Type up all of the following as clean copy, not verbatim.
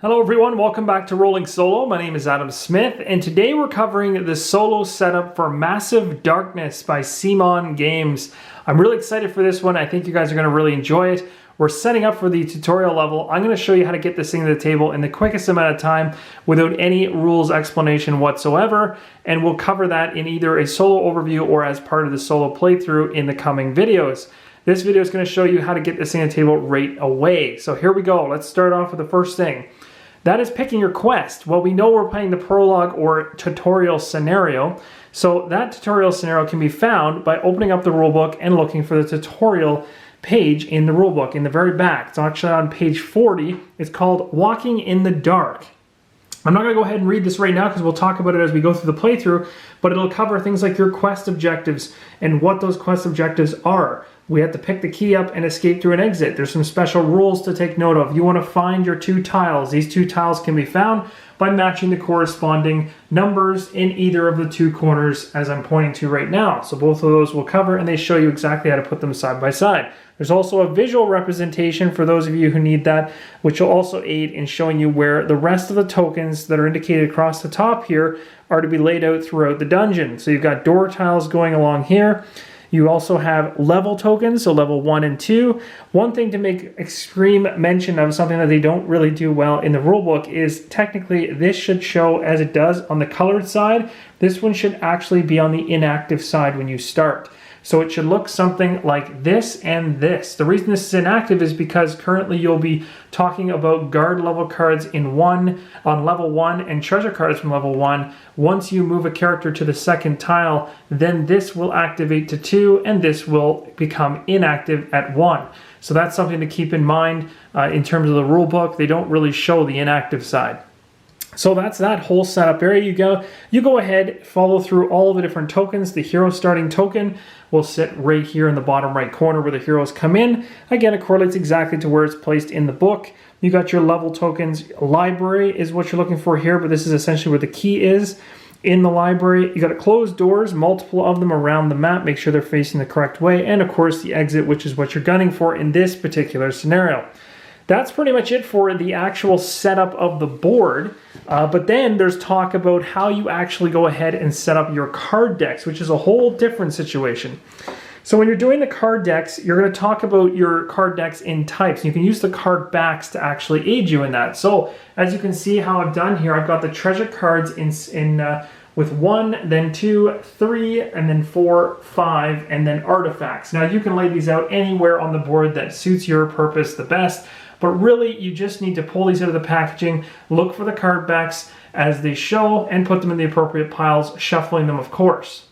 Hello everyone, welcome back to Rolling Solo. My name is Adam Smith, and today we're covering the solo setup for Massive Darkness by CMON Games. I'm really excited for this one. I think you guys are going to really enjoy it. We're setting up for the tutorial level. I'm going to show you how to get this thing to the table in the quickest amount of time without any rules explanation whatsoever, and we'll cover that in either a solo overview or as part of the solo playthrough in the coming videos. This video is going to show you how to get this thing to the table right away. So here we go. Let's start off with the first thing. That is picking your quest. Well, we know we're playing the prologue or tutorial scenario. So that tutorial scenario can be found by opening up the rulebook and looking for the tutorial page in the rulebook in the very back. It's actually on page 40. It's called Walking in the Dark. I'm not going to go ahead and read this right now because we'll talk about it as we go through the playthrough, but it'll cover things like your quest objectives and what those quest objectives are. We have to pick the key up and escape through an exit. There's some special rules to take note of. You want to find your two tiles. These two tiles can be found by matching the corresponding numbers in either of the two corners as I'm pointing to right now. So both of those will cover, and they show you exactly how to put them side by side. There's also a visual representation for those of you who need that, which will also aid in showing you where the rest of the tokens that are indicated across the top here are to be laid out throughout the dungeon. So you've got door tiles going along here. You also have level tokens, so level 1 and 2. One thing to make extreme mention of, something that they don't really do well in the rulebook, is technically this should show as it does on the colored side. This one should actually be on the inactive side when you start. So it should look something like this and this. The reason this is inactive is because currently you'll be talking about guard level cards on level 1 and treasure cards from level 1. Once you move a character to the second tile, then this will activate to 2 and this will become inactive at 1. So that's something to keep in mind in terms of the rule book. They don't really show the inactive side. So that's that whole setup area. You go ahead, follow through all of the different tokens. The hero starting token will sit right here in the bottom right corner where the heroes come in. Again, it correlates exactly to where it's placed in the book. You got your level tokens. Library is what you're looking for here, but this is essentially where the key is in the library. You got closed doors, multiple of them around the map. Make sure they're facing the correct way. And of course the exit, which is what you're gunning for in this particular scenario. That's pretty much it for the actual setup of the board. But then there's talk about how you actually go ahead and set up your card decks, which is a whole different situation. So when you're doing the card decks, you're going to talk about your card decks in types. You can use the card backs to actually aid you in that. So as you can see how I've done here, I've got the treasure cards with 1, then 2, 3, and then 4, 5, and then artifacts. Now you can lay these out anywhere on the board that suits your purpose the best. But really, you just need to pull these out of the packaging, look for the card backs as they show, and put them in the appropriate piles, shuffling them, of course.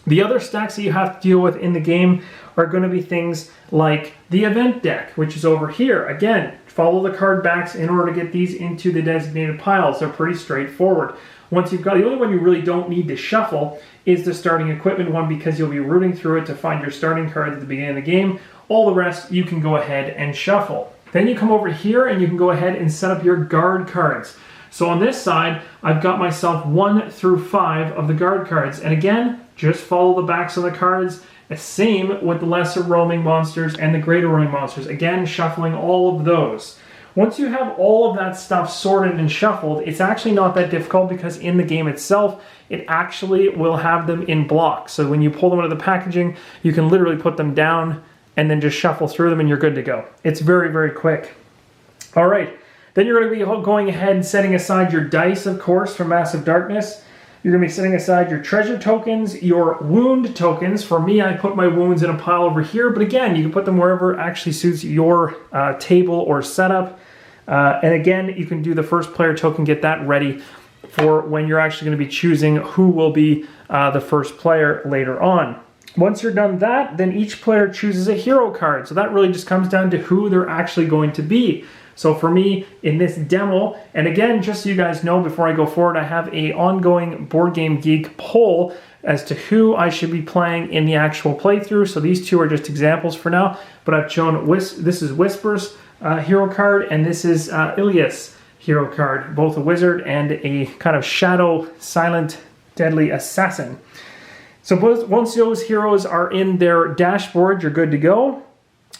The other stacks that you have to deal with in the game are going to be things like the event deck, which is over here. Again, follow the card backs in order to get these into the designated piles. They're pretty straightforward. Once you've got, the only one you really don't need to shuffle is the starting equipment one, because you'll be rooting through it to find your starting cards at the beginning of the game. All the rest you can go ahead and shuffle. Then you come over here and you can go ahead and set up your guard cards. So on this side, I've got myself 1 through 5 of the guard cards. And again, just follow the backs of the cards. Same with the lesser roaming monsters and the greater roaming monsters. Again, shuffling all of those. Once you have all of that stuff sorted and shuffled, it's actually not that difficult, because in the game itself, it actually will have them in blocks. So when you pull them out of the packaging, you can literally put them down and then just shuffle through them and you're good to go. It's very, very quick. All right, then you're going to be going ahead and setting aside your dice, of course, for Massive Darkness. You're going to be setting aside your treasure tokens, your wound tokens. For me, I put my wounds in a pile over here, but again, you can put them wherever actually suits your table or setup. And again, you can do the first player token, get that ready for when you're actually going to be choosing who will be the first player later on. Once you're done that, then each player chooses a hero card. So that really just comes down to who they're actually going to be. So for me, in this demo, and again, just so you guys know before I go forward, I have an ongoing Board Game Geek poll as to who I should be playing in the actual playthrough. So these two are just examples for now, but I've shown, this is Whisper's hero card, and this is Ilias' hero card, both a wizard and a kind of shadow, silent, deadly assassin. So once those heroes are in their dashboard, you're good to go.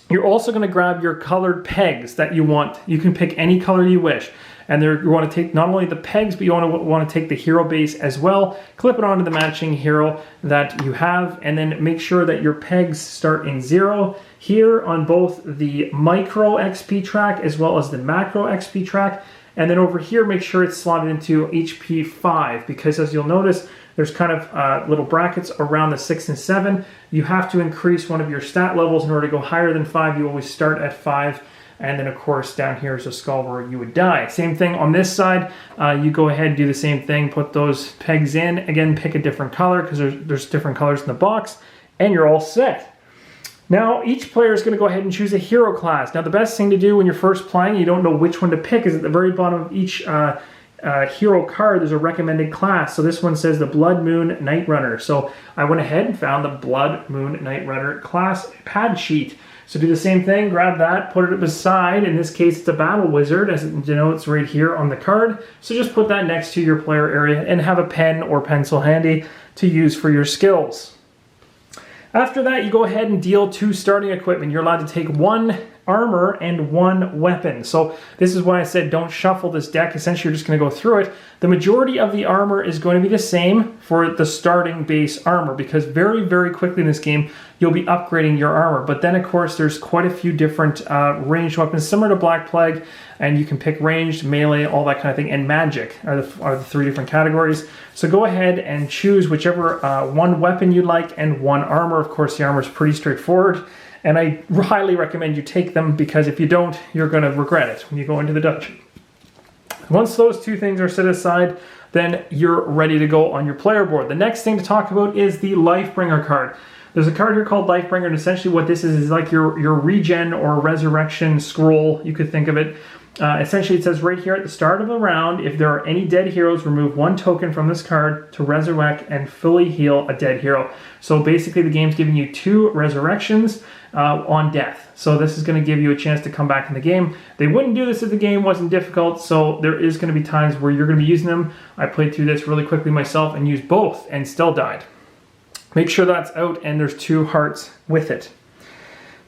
You're also going to grab your colored pegs that you want. You can pick any color you wish. And there you want to take not only the pegs, but you want to take the hero base as well, clip it onto the matching hero that you have, and then make sure that your pegs start in 0 here on both the micro XP track as well as the macro XP track. And then over here, make sure it's slotted into HP 5, because as you'll notice, there's kind of little brackets around the 6 and 7. You have to increase one of your stat levels in order to go higher than 5. You always start at 5. And then, of course, down here is a skull where you would die. Same thing on this side. You go ahead and do the same thing. Put those pegs in. Again, pick a different color because there's different colors in the box. And you're all set. Now, each player is going to go ahead and choose a hero class. Now, the best thing to do when you're first playing, you don't know which one to pick, is at the very bottom of each hero card, there's a recommended class. So this one says the Blood Moon Night Runner. So I went ahead and found the Blood Moon Night Runner class pad sheet. So do the same thing, grab that, put it beside. In this case, it's a Battle Wizard, as it denotes right here on the card. So just put that next to your player area and have a pen or pencil handy to use for your skills. After that, you go ahead and deal 2 starting equipment. You're allowed to take 1 armor and 1 weapon. So this is why I said don't shuffle this deck. Essentially, you're just going to go through it. The majority of the armor is going to be the same for the starting base armor, because very, very quickly in this game, you'll be upgrading your armor. But then, of course, there's quite a few different ranged weapons, similar to Black Plague, and you can pick ranged, melee, all that kind of thing, and magic are the 3 different categories. So go ahead and choose whichever 1 weapon you like and 1 armor. Of course, the armor is pretty straightforward, and I highly recommend you take them, because if you don't, you're going to regret it when you go into the dungeon. Once those 2 things are set aside, then you're ready to go on your player board. The next thing to talk about is the Lifebringer card. There's a card here called Lifebringer, and essentially what this is like your regen or resurrection scroll, you could think of it. Essentially, it says right here at the start of the round, if there are any dead heroes, remove 1 token from this card to resurrect and fully heal a dead hero. So basically, the game's giving you 2 resurrections on death. So this is going to give you a chance to come back in the game. They wouldn't do this if the game wasn't difficult, so there is going to be times where you're going to be using them. I played through this really quickly myself and used both and still died. Make sure that's out and there's 2 hearts with it.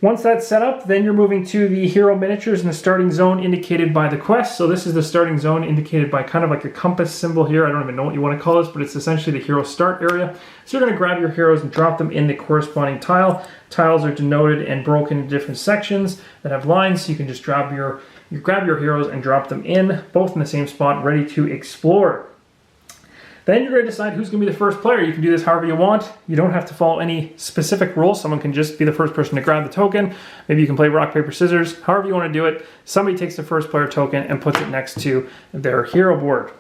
Once that's set up, then you're moving to the hero miniatures in the starting zone indicated by the quest. So this is the starting zone indicated by kind of like a compass symbol here. I don't even know what you want to call this, but it's essentially the hero start area. So you're going to grab your heroes and drop them in the corresponding tile. Tiles are denoted and broken into different sections that have lines, so you can just grab your heroes and drop them in, both in the same spot, ready to explore. Then you're going to decide who's going to be the first player. You can do this however you want. You don't have to follow any specific rules. Someone can just be the first person to grab the token. Maybe you can play rock, paper, scissors. However you want to do it, somebody takes the first player token and puts it next to their hero board.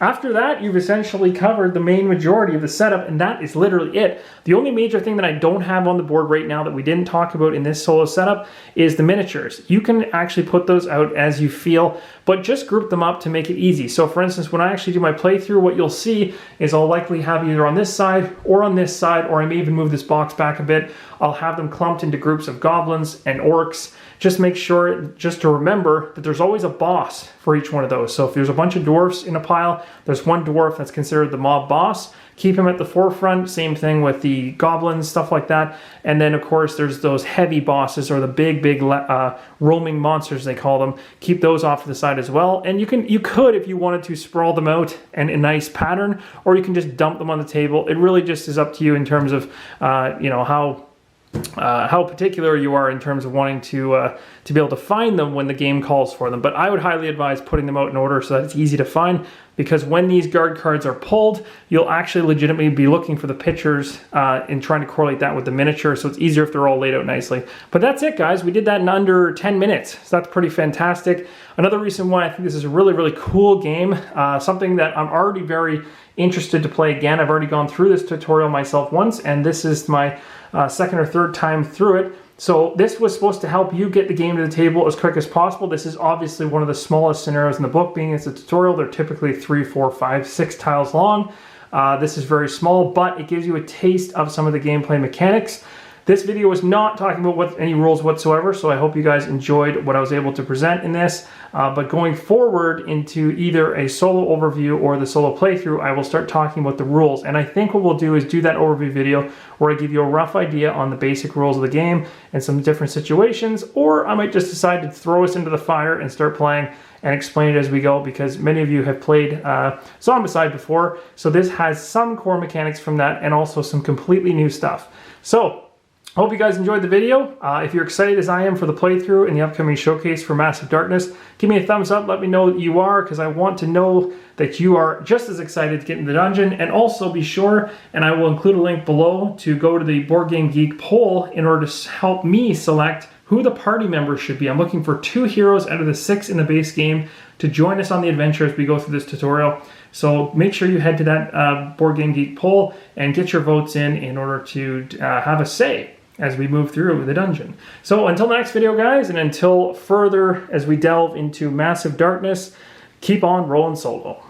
After that, you've essentially covered the main majority of the setup, and that is literally it. The only major thing that I don't have on the board right now that we didn't talk about in this solo setup is the miniatures. You can actually put those out as you feel, but just group them up to make it easy. So for instance, when I actually do my playthrough, what you'll see is I'll likely have either on this side, or I may even move this box back a bit. I'll have them clumped into groups of goblins and orcs. Just make sure, just to remember, that there's always a boss for each one of those. So if there's a bunch of dwarfs in a pile, there's 1 dwarf that's considered the mob boss. Keep him at the forefront. Same thing with the goblins, stuff like that. And then, of course, there's those heavy bosses, or the big roaming monsters, they call them. Keep those off to the side as well. And you could, if you wanted to, sprawl them out in a nice pattern, or you can just dump them on the table. It really just is up to you in terms of, how particular you are in terms of wanting to be able to find them when the game calls for them. But I would highly advise putting them out in order so that it's easy to find, because when these guard cards are pulled, you'll actually legitimately be looking for the pictures and trying to correlate that with the miniature, so it's easier if they're all laid out nicely. But that's it, guys. We did that in under 10 minutes, so that's pretty fantastic. Another reason why I think this is a really, really cool game, something that I'm already very interested to play again. I've already gone through this tutorial myself once, and this is my second or third time through it. So this was supposed to help you get the game to the table as quick as possible. This is obviously one of the smallest scenarios in the book, being it's a tutorial. They're typically 3, 4, 5, 6 tiles long. This is very small, but it gives you a taste of some of the gameplay mechanics. This video was not talking about any rules whatsoever, so I hope you guys enjoyed what I was able to present in this. But going forward into either a solo overview or the solo playthrough, I will start talking about the rules. And I think what we'll do is do that overview video where I give you a rough idea on the basic rules of the game and some different situations, or I might just decide to throw us into the fire and start playing and explain it as we go, because many of you have played Zombicide before, so this has some core mechanics from that and also some completely new stuff. So, I hope you guys enjoyed the video. If you're excited as I am for the playthrough and the upcoming showcase for Massive Darkness, give me a thumbs up, let me know that you are, because I want to know that you are just as excited to get in the dungeon. And also be sure, and I will include a link below, to go to the Board Game Geek poll in order to help me select who the party members should be. I'm looking for 2 heroes out of the 6 in the base game to join us on the adventure as we go through this tutorial. So make sure you head to that Board Game Geek poll and get your votes in order to have a say as we move through the dungeon. So until the next video, guys, and until further as we delve into Massive Darkness, keep on rolling solo.